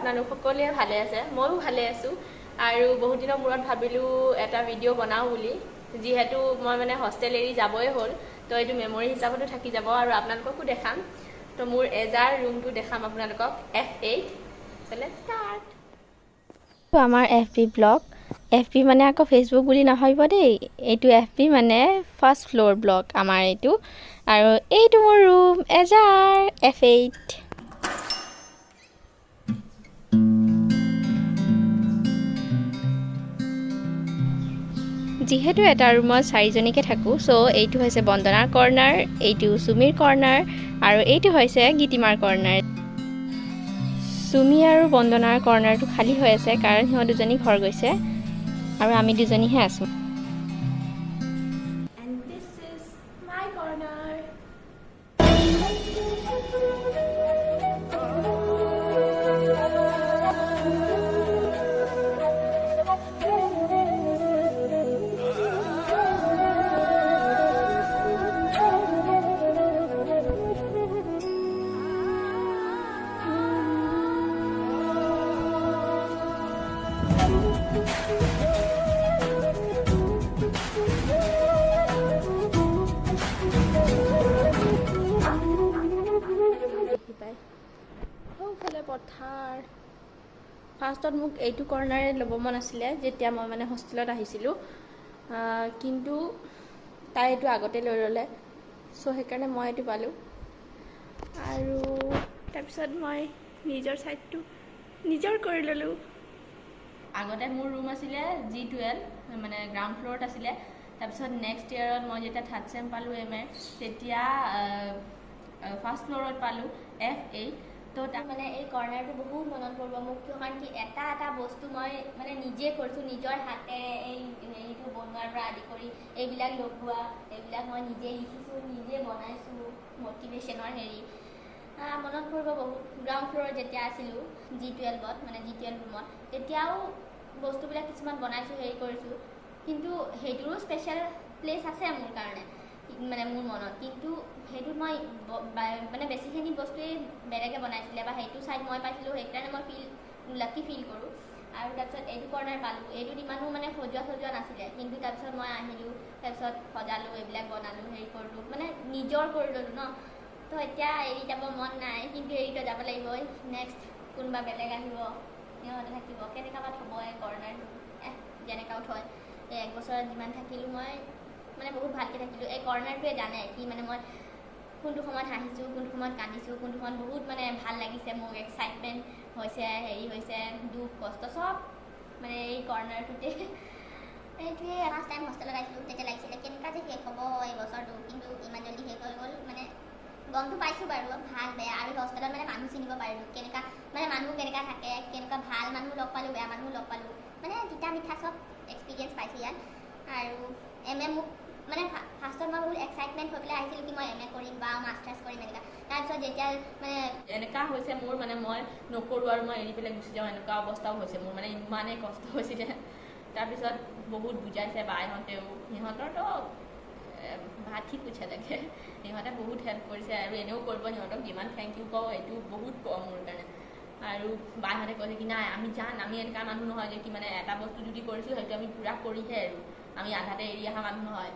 আপোনালোক সকলোৱে ভালে আছে ময়ো ভালে আছোঁ আৰু বহুত দিনৰ মূৰত ভাবিলোঁ এটা ভিডিঅ' বনাওঁ বুলি যিহেতু মই মানে হোষ্টেল এৰি যাবই হ'ল তো এইটো মেমৰি হিচাপতো থাকি যাব আৰু আপোনালোককো দেখাম তো মোৰ এজাৰ ৰুমটো দেখাম আপোনালোকক F8 চলে ষ্টাৰ্ট তো আমাৰ FB ব্লগ FB মানে আকৌ ফেচবুক বুলি নাভাবিব দেই এইটো FB মানে ফাৰ্ষ্ট ফ্ল'ৰ ব্লগ আমাৰ এইটো আৰু এইটো মোৰ ৰুম এজাৰ F8 যিহেতু এটা ৰুমত 4জনীকে থাকোঁ চ' এইটো হৈছে বন্দনাৰ কৰ্ণাৰ এইটো সুমিৰ কৰ্ণাৰ আৰু এইটো হৈছে গীতিমাৰ কৰ্ণাৰ সুমি আৰু বন্দনাৰ কৰ্ণাৰটো খালী হৈ আছে কাৰণ সিহঁত দুজনী ঘৰ গৈছে আৰু আমি দুজনীহে আছোঁ And this is my corner. পথাৰ ফাৰ্ষ্টত মোক এইটো কৰ্ণাৰে ল'ব মন আছিলে যেতিয়া মই মানে হোষ্টেলত আহিছিলোঁ কিন্তু তাই এইটো আগতে লৈ ল'লে চ' সেইকাৰণে মই এইটো পালোঁ আৰু তাৰপিছত মই নিজৰ ছাইডটো নিজৰ কৰি ল'লোঁ আগতে মোৰ ৰুম আছিলে G12 মানে গ্ৰাউণ্ড ফ্ল'ৰত আছিলে তাৰপিছত নেক্সট ইয়েৰত মই যেতিয়া থাৰ্ড চেম পালোঁ MA তেতিয়া ফাৰ্ষ্ট ফ্ল'ৰত পালোঁ F8 তো মানে এই কৰ্ণাৰটো বহুত মনত পৰিব মোক কিয় কাৰণ কি এটা এটা বস্তু মই মানে নিজে কৰিছোঁ নিজৰ হাতেৰে এই হেৰিটো বনোৱাৰ পৰা আদি কৰি এইবিলাক লগোৱা এইবিলাক মই নিজে লিখিছোঁ নিজে বনাইছোঁ মটিভেশ্যনৰ হেৰি মনত পৰিব বহুত গ্ৰাউণ্ড ফ্ল'ৰত যেতিয়া আছিলোঁ G12ত মানে G12 ৰুমত তেতিয়াও বস্তুবিলাক কিছুমান বনাইছোঁ হেৰি কৰিছোঁ কিন্তু সেইটোৰো স্পেচিয়েল প্লেচ আছে মোৰ কাৰণে মানে মোৰ মনত কিন্তু সেইটো মই মানে বেছিখিনি বস্তুৱেই বেলেগে বনাইছিলে বা সেইটো চাইড মই পাইছিলোঁ সেইকাৰণে মই লাকি ফিল কৰোঁ আৰু তাৰপিছত এইটো কৰ্ণাৰ পালোঁ এইটোত ইমানো মানে সজোৱা নাছিলে কিন্তু তাৰপিছত মই আহিলোঁ তাৰপিছত সজালোঁ এইবিলাক বনালোঁ হেৰি কৰিলোঁ মানে নিজৰ কৰি ল'লোঁ ন তো এতিয়া এৰি যাব মন নাই কিন্তু এৰিতো যাব লাগিবই নেক্সট কোনোবা বেলেগ আহিব সিহঁতে থাকিব কেনেকুৱা বা থ'ব এই কৰ্ণাৰটো যেনেকুৱাও থয় এই 1 বছৰত যিমান থাকিলোঁ মই মানে বহুত ভালকৈ থাকিলোঁ এই কৰ্ণাৰটোৱে জানে কি মানে মই কোনটো সময়ত হাঁহিছোঁ কোনটো সময়ত কান্দিছোঁ কোনটো সময়ত বহুত মানে ভাল লাগিছে মোক এক্সাইটমেণ্ট হৈছে হেৰি হৈছে দুখ কষ্ট চব মানে এই কৰ্ণাৰটোতে এইটোৱে ফাৰ্ষ্ট টাইম হোষ্টেলত আহিছিলোঁ তেতিয়া লাগিছিলে কেনেকুৱা যে শেষ হ'ব এই বছৰটো কিন্তু ইমান জল্দি শেষ হৈ গ'ল মানে গমটো পাইছোঁ বাৰু ভাল বেয়া আৰু হোষ্টেলত মানে মানুহ চিনিব পাৰিলোঁ কেনেকুৱা মানে মানুহ কেনেকুৱা থাকে কেনেকুৱা ভাল মানুহ লগ পালোঁ বেয়া মানুহ লগ পালোঁ মানে তিতা মিঠা চব এক্সপিৰিয়েঞ্চ পাইছোঁ ইয়াত আৰু MA মোক মানে ফাৰ্ষ্টত মই বহুত এক্সাইটমেণ্ট হৈ পেলাই আহিছিলোঁ কি মই MA কৰিম বা মাষ্টাৰ্ছ কৰিম এনেকুৱা তাৰপিছত যেতিয়া মানে এনেকুৱা হৈছে মোৰ মানে মই নকৰোঁ আৰু মই এৰি পেলাই গুচি যাওঁ এনেকুৱা অৱস্থাও হৈছে মোৰ মানে ইমানেই কষ্ট হৈছিলে তাৰপিছত বহুত বুজাইছে বাহঁতেও সিহঁতৰতো ভাত ঠিক পুছে থাকে সিহঁতে বহুত হেল্প কৰিছে আৰু এনেও কৰিব সিহঁতক যিমান থেংক ইউ কওঁ এইটো বহুত কম মোৰ কাৰণে আৰু বাহঁতে কৈছে কি নাই আমি আমি এনেকুৱা মানুহ নহয় যে কি মানে এটা বস্তু যদি কৰিছোঁ সেইটো আমি পূৰা কৰিহে আৰু আমি আধাতে এৰি অহা মানুহ নহয়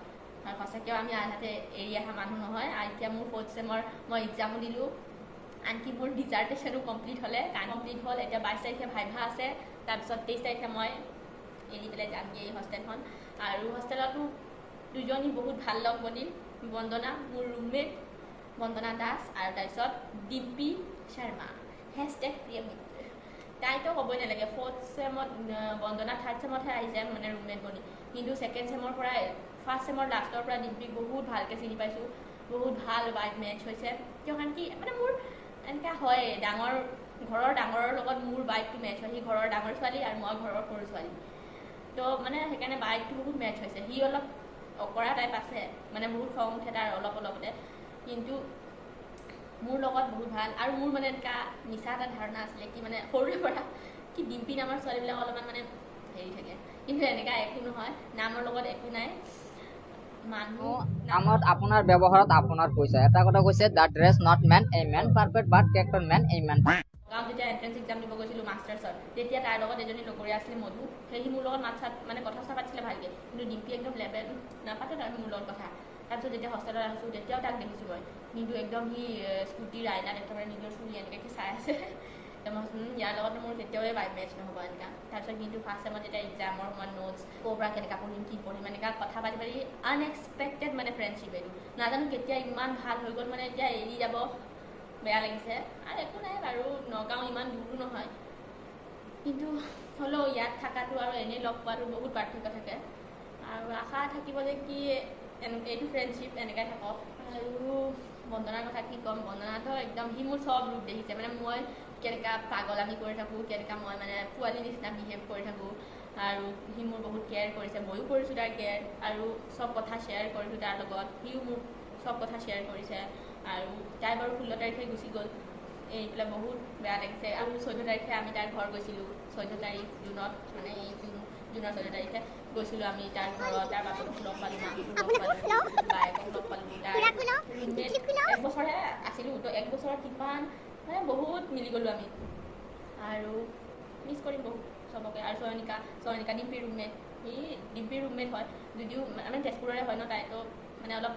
আৰু সঁচাকৈও আমি আধাতে এৰি অহা মানুহ নহয় আৰু এতিয়া মোৰ 4th চেমৰ মই এক্সামো দিলোঁ আনকি মোৰ ডিজাৰ্টেশ্যনো কমপ্লিট হ'লে কমপ্লিট হ'ল এতিয়া 22 তাৰিখে ভাইভা আছে তাৰপিছত 23 তাৰিখে মই এৰি পেলাই যামগৈ এই হোষ্টেলখন আৰু হোষ্টেলতো দুজনী বহুত ভাল লগ বনিল বন্দনা মোৰ ৰুমমেট বন্দনা দাস আৰু তাৰপিছত ডিম্পী শৰ্মা #প্ৰিয়মিত্ৰ তাইতো ক'বই নালাগে 4th চেমত বন্দনা 3rd চেমতহে আহিছে মানে ৰুমমেট বনি কিন্তু 2nd চেমৰ পৰা 1st চেমৰ লাষ্টৰ পৰা ডিম্পীক বহুত ভালকৈ চিনি পাইছোঁ বহুত ভাল ভাইব মেচ হৈছে কিয় কাৰণ কি মানে মোৰ এনেকুৱা হয় ঘৰৰ ডাঙৰৰ লগত মোৰ ভাইবটো মেচ হয় সি ঘৰৰ ডাঙৰ ছোৱালী আৰু মই ঘৰৰ সৰু ছোৱালী তো মানে সেইকাৰণে ভাইবটো বহুত মেচ হৈছে সি অলপ অকৰা টাইপ আছে মানে বহুত খং উঠে তাৰ অলপতে কিন্তু মোৰ লগত বহুত ভাল আৰু মোৰ মানে এনেকুৱা মিছা এটা ধাৰণা আছিলে কি মানে সৰুৰে পৰা কি ডিম্পী নামৰ ছোৱালীবিলাক অলপমান মানে হেৰি থাকে কিন্তু এনেকুৱা একো নহয় নামৰ লগত একো নাই মানুহ কামত আপোনাৰ ব্যৱহাৰত আপোনাৰ পইচা এটা কথা কৈছে the dress not man a man perfect but character man a man গাঁৱত যেতিয়া এণ্ট্ৰেঞ্চ এক্সাম দিব গৈছিলোঁ মাষ্টাৰ্ছত, তেতিয়া তাৰ লগত এজনী লগৰীয়া আছিলে মধু, সি মোৰ লগত মাত চাত মানে কথা চথা পাতিছিলে ভালকৈ, কিন্তু ডিম্পি একদম লেভেল নাপাতে তাৰ মোৰ লগত কথা। তাৰপিছত যেতিয়া হোষ্টেলত আহিছোঁ তেতিয়াও তাক দেখিছোঁ মই, কিন্তু একদম সি স্কুটিৰ আইনাত একেবাৰে নিজৰ চুলি এনেকৈ চাই আছে। ইয়াৰ লগত মোৰ কেতিয়াও মেচ নহ'ব এনেকুৱা। তাৰপিছত কিন্তু ফাৰ্ষ্ট টাইমত যেতিয়া এক্সামৰ সময়ত নোটছ ক'ৰ পৰা কেনেকুৱা পঢ়িম কি পঢ়িম এনেকুৱা কথা পাতি পাতি আনএক্সপেক্টেড মানে ফ্ৰেণ্ডশ্বিপ এইটো, নাজানো কেতিয়া ইমান ভাল হৈ গ'ল, মানে এতিয়া এৰি যাব বেয়া লাগিছে। আৰু একো নাই বাৰু, নগাঁও ইমান দূৰো নহয়, কিন্তু হ'লেও ইয়াত থকাটো আৰু এনেই লগ পোৱাটো বহুত পাৰ্থক্য থাকে। আৰু আশা থাকিব যে কি এইটো ফ্ৰেণ্ডশ্বিপ এনেকৈ থাকক। আৰু বন্দনাৰ কথা কি ক'ম, বন্দনাটো একদম সি মোৰ চব ৰূপ দেখিছে, মানে মই কেনেকুৱা পাগলামি কৰি থাকোঁ, কেনেকুৱা মই মানে পোৱালি নিচিনা বিহেভ কৰি থাকোঁ, আৰু সি মোৰ বহুত কেয়াৰ কৰিছে, ময়ো কৰিছোঁ তাৰ কেয়াৰ, আৰু চব কথা শ্বেয়াৰ কৰিছোঁ তাৰ লগত, সিও মোক চব কথা শ্বেয়াৰ কৰিছে। আৰু তাই বাৰু 16 তাৰিখে গুচি গ'ল, এই পেলাই বহুত বেয়া লাগিছে। আৰু 14 তাৰিখে আমি তাৰ ঘৰ গৈছিলোঁ, 14 তাৰিখ জুনত, মানে এই জুনৰ 14 তাৰিখে গৈছিলোঁ আমি তাৰ ঘৰত, তাৰ বাপেকক লগ পালোঁ, মাককো লগ পালোঁ, বায়েকক লগ পালোঁ, তাৰ ৰুমমেট 1 বছৰহে আছিলোঁ, তো 1 বছৰত কিমান মানে বহুত মিলি গ'লোঁ আমি, আৰু মিছ কৰিম বহুত চবকে। আৰু চয়নিকা ডিম্পিৰ ৰুমমেট, সি ডিম্পিৰ ৰুমমেট হয় যদিও মানে তেজপুৰৰে হয় ন, তাইতো মানে অলপ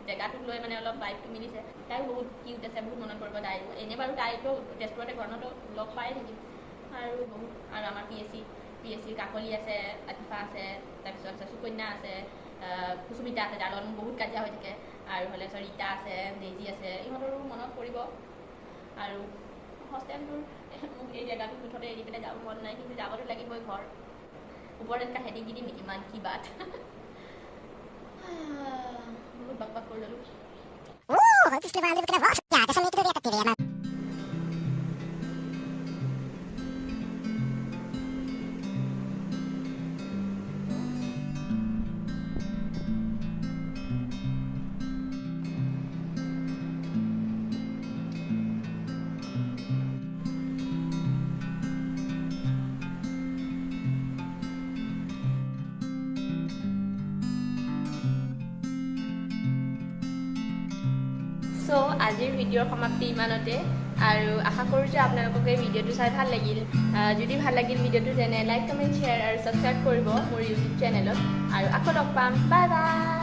জেগাটোক লৈ মানে অলপ বাইকটো মিলিছে। তাইও বহুত কিউট আছে, বহুত মনত পৰিব তাইও, এনেই বাৰু তাইতো তেজপুৰতে ঘৰ নতো লগ পায়ে থাকিম। আৰু বহুত, আৰু আমাৰ পি এছ চিৰ কাকলি আছে, আতিফা আছে, তাৰপিছত আছে সুকন্যা আছে, কুসুমিতা আছে, যাৰ লগত মোৰ বহুত কাজিয়া হৈ থাকে, আৰু হ'লে ৰীতা আছে, ডেইজি আছে, ইহঁতৰো মনত পৰিব। আৰু হোষ্টেলটোৰ মোক এই জেগাটো মুঠতে এৰি পেলাই যাব মন নাই, কিন্তু যাবতো লাগিবই ঘৰ। ওপৰত এনেকুৱা হেডিং দি দিম নেকি, মান কি বাত। বহুত বাক কৰি ল'লোঁ। সো আজিৰ ভিডিঅ'ৰ সমাপ্তি ইমানতে, আৰু আশা কৰোঁ যে আপোনালোকক এই ভিডিঅ'টো চাই ভাল লাগিল। যদি ভাল লাগিল ভিডিঅ'টো তেনে লাইক, কমেণ্ট, শ্বেয়াৰ আৰু ছাবস্ক্ৰাইব কৰিব মোৰ ইউটিউব চেনেলত, আৰু আকৌ লগ পাম। Bye bye.